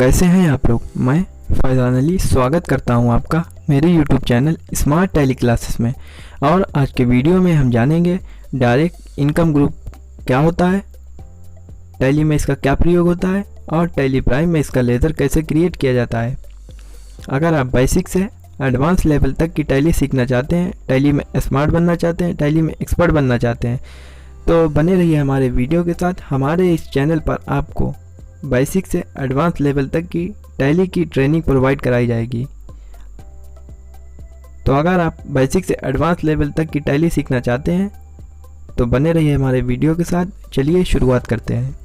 कैसे हैं आप लोग। मैं फैज़ान अली स्वागत करता हूं आपका मेरे YouTube channel smart tally classes में। और आज के वीडियो में हम जानेंगे डायरेक्ट इनकम ग्रुप क्या होता है, टैली में इसका क्या प्रयोग होता है और टैली प्राइम में इसका लेज़र कैसे क्रिएट किया जाता है। अगर आप बेसिक से एडवांस लेवल तक की टैली सीखना चाहते हैं, टैली में स्मार्ट बनना चाहते हैं, टैली में एक्सपर्ट बनना चाहते हैं, तो बने रहिए हमारे वीडियो के साथ। हमारे इस चैनल पर आपको बेसिक से एडवांस लेवल तक की टैली की ट्रेनिंग प्रोवाइड कराई जाएगी। तो अगर आप बेसिक से एडवांस लेवल तक की टैली सीखना चाहते हैं तो बने रहिए हमारे वीडियो के साथ। चलिए शुरुआत करते हैं।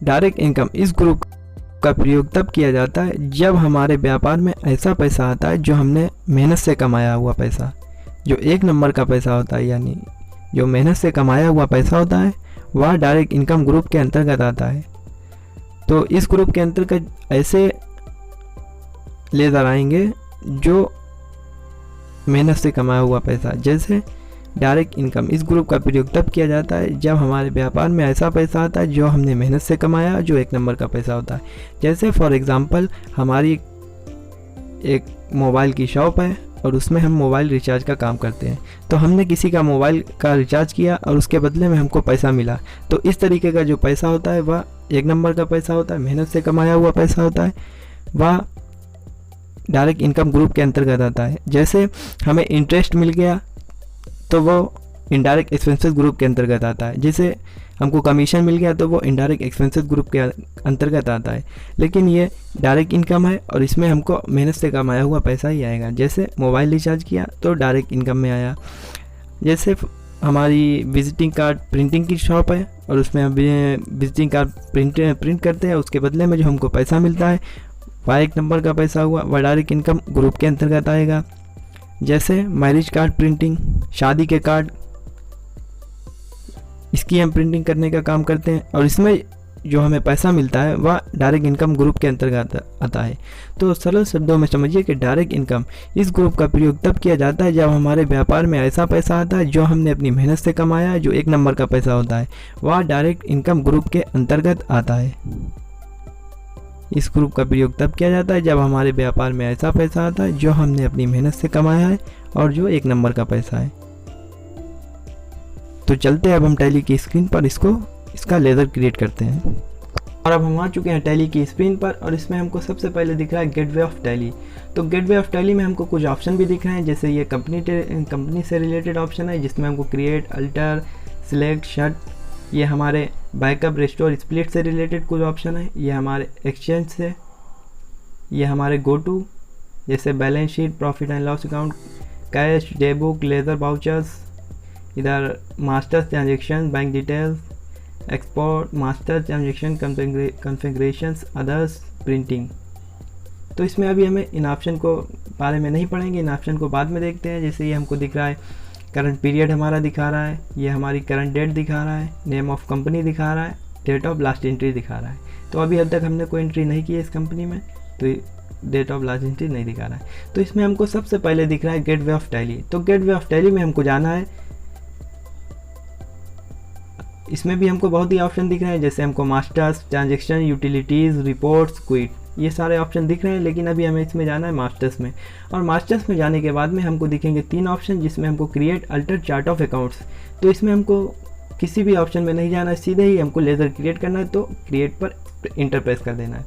डायरेक्ट इनकम इस ग्रुप का प्रयोग तब किया जाता है जब हमारे व्यापार में ऐसा पैसा आता है जो हमने मेहनत से कमाया हुआ पैसा, जो एक नंबर का पैसा होता है, यानी जो मेहनत से कमाया हुआ पैसा होता है, वह डायरेक्ट इनकम ग्रुप के अंतर्गत आता है। तो इस ग्रुप के अंतर्गत ऐसे लेज़र आएंगे जो मेहनत से कमाया हुआ पैसा, जैसे डायरेक्ट इनकम इस ग्रुप का प्रयोग तब किया जाता है जब हमारे व्यापार में ऐसा पैसा आता है जो हमने मेहनत से कमाया, जो एक नंबर का पैसा होता है। जैसे फॉर एग्ज़ाम्पल हमारी एक मोबाइल की शॉप है और उसमें हम मोबाइल रिचार्ज का काम करते हैं। तो हमने किसी का मोबाइल का रिचार्ज किया और उसके बदले में हमको पैसा मिला। तो इस तरीके का जो पैसा होता है वह एक नंबर का पैसा होता है, मेहनत से कमाया हुआ पैसा होता है, वह डायरेक्ट इनकम ग्रुप के अंतर्गत आता है। जैसे हमें इंटरेस्ट मिल गया तो वो इनडायरेक्ट एक्सपेंसेस ग्रुप के अंतर्गत आता है। जैसे हमको कमीशन मिल गया तो वो इनडायरेक्ट एक्सपेंसेस ग्रुप के अंतर्गत आता है। लेकिन ये डायरेक्ट इनकम है और इसमें हमको मेहनत से कमाया हुआ पैसा ही आएगा। जैसे मोबाइल रिचार्ज किया तो डायरेक्ट इनकम में आया। जैसे हमारी विजिटिंग कार्ड प्रिंटिंग की शॉप है और उसमें हम विजिटिंग कार्ड प्रिंट करते हैं, उसके बदले में जो हमको पैसा मिलता है वह एक नंबर का पैसा हुआ, वह डायरेक्ट इनकम ग्रुप के अंतर्गत आएगा। जैसे मैरिज कार्ड प्रिंटिंग, शादी के कार्ड, इसकी हम प्रिंटिंग करने का काम करते हैं और इसमें जो हमें पैसा मिलता है वह डायरेक्ट इनकम ग्रुप के अंतर्गत आता है। तो सरल शब्दों में समझिए कि डायरेक्ट इनकम इस ग्रुप का प्रयोग तब किया जाता है जब हमारे व्यापार में ऐसा पैसा आता है जो हमने अपनी मेहनत से कमाया है, जो एक नंबर का पैसा होता है, वह डायरेक्ट इनकम ग्रुप के अंतर्गत आता है। इस ग्रुप का प्रयोग तब किया जाता है जब हमारे व्यापार में ऐसा पैसा आता है जो हमने अपनी मेहनत से कमाया है और जो एक नंबर का पैसा है। तो चलते हैं अब हम टैली की स्क्रीन पर इसका लेज़र क्रिएट करते हैं। और अब हम आ चुके हैं टैली की स्क्रीन पर और इसमें हमको सबसे पहले दिख रहा है गेटवे ऑफ टैली। तो गेटवे ऑफ टैली में हमको कुछ ऑप्शन भी दिख रहे हैं। जैसे ये कंपनी से रिलेटेड ऑप्शन है जिसमें हमको क्रिएट, अल्टर, सिलेक्ट, शट, ये हमारे बैकअप, रिस्टोर, स्प्लिट से रिलेटेड कुछ ऑप्शन है। ये हमारे एक्सचेंज से, ये हमारे गो टू, जैसे balance sheet, profit and loss account, cash, day book, ledger vouchers, इधर masters transaction, bank details, export, master transaction, configurations, others, printing. तो इसमें अभी हमें इन ऑप्शन को बारे में नहीं पढ़ेंगे, इन ऑप्शन को बाद में देखते हैं। जैसे ये हमको दिख रहा है करंट पीरियड हमारा दिखा रहा है, ये हमारी करंट डेट दिखा रहा है, नेम ऑफ कंपनी दिखा रहा है, डेट ऑफ लास्ट एंट्री दिखा रहा है। तो अभी अब तक हमने कोई एंट्री नहीं की है इस कंपनी में, तो डेट ऑफ लास्ट एंट्री नहीं दिखा रहा है। तो इसमें हमको सबसे पहले दिख रहा है गेटवे ऑफ टैली। तो गेटवे ऑफ टैली में हमको जाना है। इसमें भी हमको बहुत ही ऑप्शन दिख रहे हैं। जैसे हमको masters, transaction, utilities, reports, quit, ये सारे ऑप्शन दिख रहे हैं। लेकिन अभी हमें इसमें जाना है मास्टर्स में। और मास्टर्स में जाने के बाद में हमको दिखेंगे 3 ऑप्शन जिसमें हमको create, alter, chart of accounts. तो इसमें हमको किसी भी ऑप्शन में नहीं जाना है, सीधे ही हमको लेज़र क्रिएट करना है। तो क्रिएट पर इंटर प्रेस कर देना है।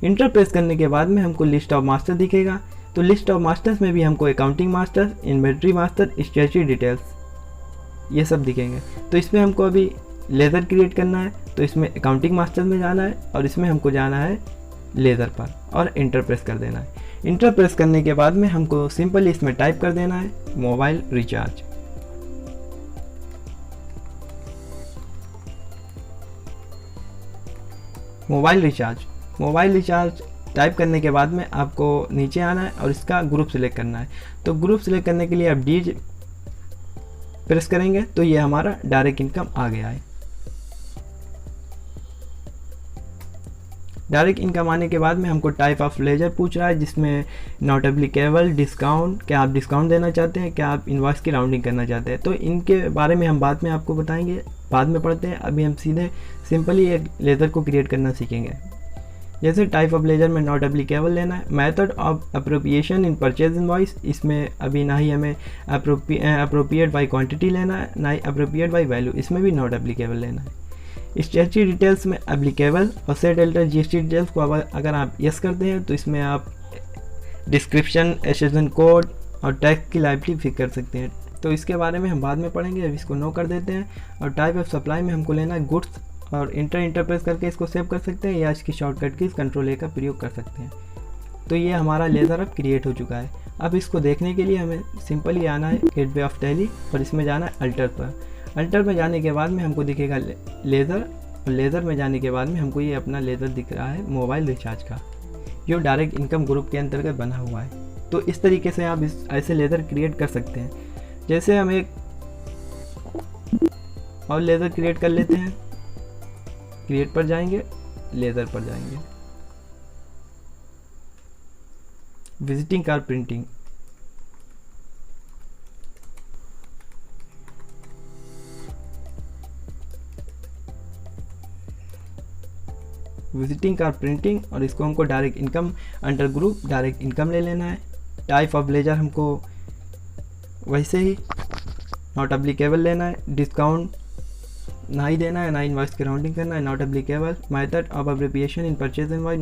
इंटर प्रेस करने के बाद में हमको लिस्ट ऑफ मास्टर दिखेगा। तो लिस्ट ऑफ मास्टर्स में भी हमको accounting master, inventory master, strategy details, ये सब दिखेंगे। तो इसमें हमको अभी लेज़र क्रिएट करना है। तो इसमें अकाउंटिंग मास्टर में जाना है और इसमें हमको जाना है लेज़र पर और इंटर प्रेस कर देना है। इंटर प्रेस करने के बाद में हमको सिंपली इसमें टाइप कर देना है mobile recharge. Mobile recharge type करने के बाद में आपको नीचे आना है और इसका ग्रुप सिलेक्ट करना है। तो ग्रुप सिलेक्ट करने के लिए आप डी प्रेस करेंगे तो ये हमारा डायरेक्ट इनकम आ गया है। डायरेक्ट इनकम आने के बाद में हमको टाइप ऑफ लेजर पूछ रहा है जिसमें नॉट एप्लीकेबल, डिस्काउंट, क्या आप डिस्काउंट देना चाहते हैं, क्या आप इनवॉइस की राउंडिंग करना चाहते हैं। तो इनके बारे में हम बाद में आपको बताएंगे, बाद में पढ़ते हैं। अभी हम सीधे सिंपली एक लेज़र को क्रिएट करना सीखेंगे। जैसे टाइप ऑफ लेजर में नॉट एप्लीकेबल लेना है। Method of appropriation in purchase invoice, इसमें अभी ना ही हमें अप्रोप्रिएट बाई क्वांटिटी लेना है, ना ही अप्रोप्रिएट बाई वैल्यू, इसमें भी नॉट एप्लीकेबल लेना है। स्टेटरी डिटेल्स में एप्लीकेबल और सेट एल्टर जीएसटी डिटेल्स को अगर आप यस करते हैं तो इसमें आप डिस्क्रिप्शन, एसेशन कोड और टैक्स की लाइबिलिटी फिक्स कर सकते हैं। तो इसके बारे में हम बाद में पढ़ेंगे, अब इसको नो कर देते हैं। और टाइप ऑफ सप्लाई में हमको लेना है गुड्स, और इंटरप्रेस करके इसको सेव कर सकते हैं या इसकी शॉर्टकट की कंट्रोल ए का प्रयोग कर सकते हैं। तो ये हमारा लेज़र अब क्रिएट हो चुका है। अब इसको देखने के लिए हमें सिंपली आना है गेटवे ऑफ टैली और इसमें जाना है अल्टर पर। अल्टर में जाने के बाद में हमको दिखेगा लेज़र, और लेज़र में जाने के बाद में हमको ये अपना लेज़र दिख रहा है मोबाइल रिचार्ज का, जो डायरेक्ट इनकम ग्रुप के अंतर्गत बना हुआ है। तो इस तरीके से आप ऐसे लेज़र क्रिएट कर सकते हैं। जैसे हम एक और लेज़र क्रिएट कर लेते हैं, क्रिएट पर जाएंगे, लेज़र पर जाएंगे, visiting card printing, visiting card printing, और इसको हमको direct income under group direct income ले लेना है। टाइप ऑफ लेजर हमको वैसे ही नॉट एप्लीकेबल लेना है, डिस्काउंट ना ही देना है, ना इनवॉइस की राउंडिंग करना है, not applicable. Method of abbreviation in purchase invoice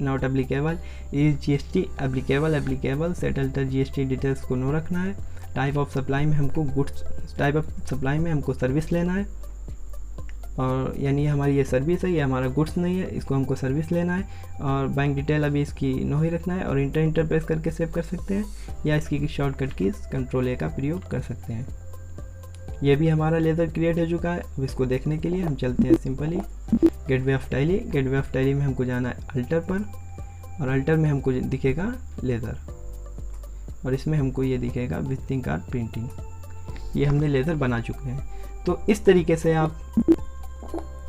not applicable. Is GST applicable set alter GST details को नो रखना है। टाइप ऑफ सप्लाई में हमको गुड्स, टाइप ऑफ सप्लाई में हमको सर्विस लेना है, और यानी हमारी ये सर्विस है, ये हमारा गुड्स नहीं है, इसको हमको सर्विस लेना है। और बैंक डिटेल अभी इसकी नो ही रखना है, और इंटरप्रेस करके सेव कर सकते हैं या इसकी शॉर्टकट की कंट्रोल ए का प्रयोग कर सकते हैं। ये भी हमारा लेज़र क्रिएट हो चुका है। अब इसको देखने के लिए हम चलते हैं simply gateway of tally. Gateway of tally में हमको जाना है अल्टर पर, और अल्टर में हमको दिखेगा लेज़र, और इसमें हमको ये दिखेगा विजिटिंग कार्ड प्रिंटिंग। ये हमने लेज़र बना चुके हैं। तो इस तरीके से आप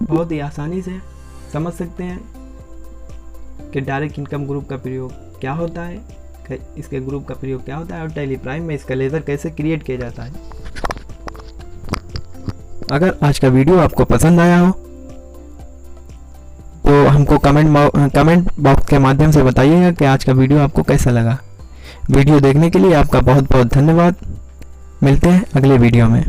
बहुत ही आसानी से समझ सकते हैं कि डायरेक्ट इनकम ग्रुप का प्रयोग क्या होता है, इसके ग्रुप का प्रयोग क्या होता है, और टैली प्राइम में इसका लेज़र कैसे क्रिएट किया जाता है। अगर आज का वीडियो आपको पसंद आया हो तो हमको कमेंट बॉक्स के माध्यम से बताइएगा कि आज का वीडियो आपको कैसा लगा। वीडियो देखने के लिए आपका बहुत बहुत धन्यवाद। मिलते हैं अगले वीडियो में।